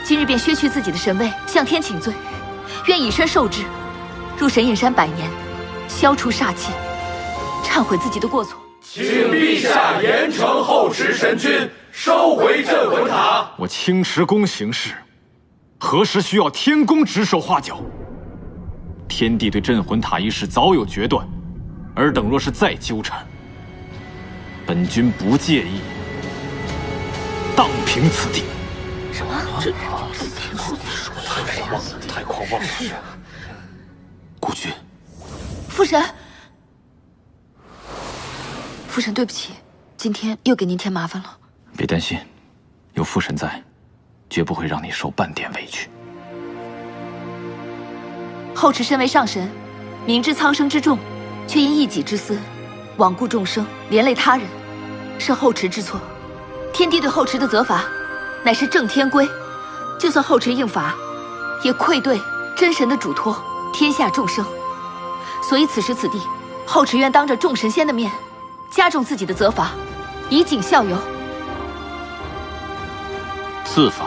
今日便削去自己的神位，向天请罪，愿以身受之，入神隐山100年，消除煞气，忏悔自己的过错。请陛下严惩后池神君，收回镇魂塔。我青池宫行事，何时需要天宫指手画脚？天帝对镇魂塔一事早有决断，尔等若是再纠缠，本君不介意荡平此地。什么？这太狂妄了！孤君，父神，父神，对不起，今天又给您添麻烦了。别担心，有父神在，绝不会让你受半点委屈。后池身为上神，明知苍生之重，却因一己之私，罔顾众生，连累他人，是后池之错。天帝对后池的责罚，乃是正天规，就算后池应罚，也愧对真神的嘱托，天下众生。所以此时此地，后池愿当着众神仙的面，加重自己的责罚，以儆效尤。自罚？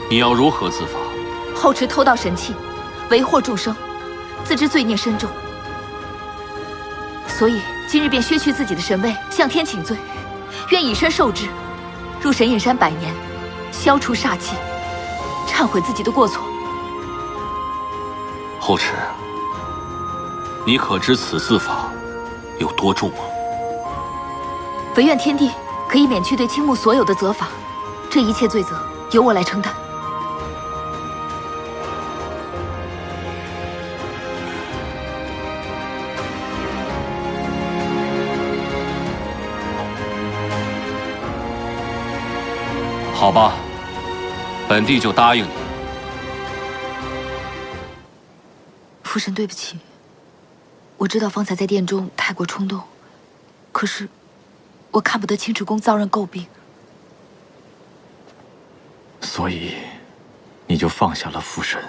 你要如何自罚？后池偷盗神器，为祸众生，自知罪孽深重，所以今日便削去自己的神位，向天请罪，愿以身受之，入神隐山100年，消除煞气，忏悔自己的过错。后池，你可知此自罚有多重吗？唯愿天帝可以免去对青木所有的责罚，这一切罪责由我来承担。好吧，本帝就答应你。父神，对不起，我知道方才在殿中太过冲动，可是我看不得青池宫遭人诟病，所以你就放下了父神，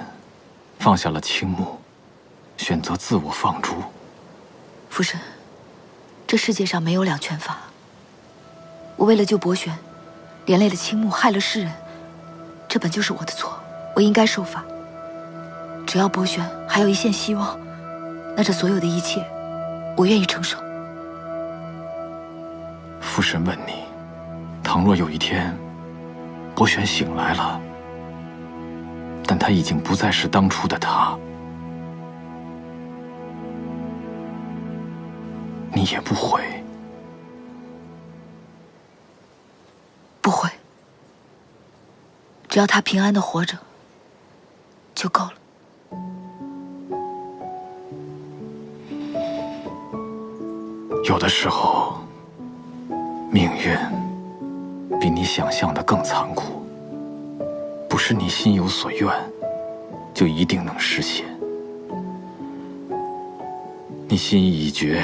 放下了青木，选择自我放逐。父神，这世界上没有两全法，我为了救博玄，连累了青木，害了世人，这本就是我的错，我应该受罚。只要博玄还有一线希望，那这所有的一切，我愿意承受。父神问你，倘若有一天，博玄醒来了，但他已经不再是当初的他，你也不悔？不会，只要他平安的活着，就够了。有的时候，命运比你想象的更残酷，不是你心有所愿，就一定能实现。你心意已决，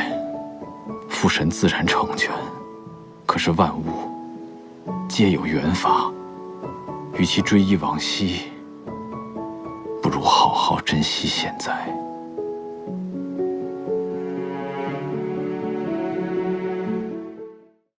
父神自然成全。可是万物皆有缘法，与其追忆往昔，不如好好珍惜现在。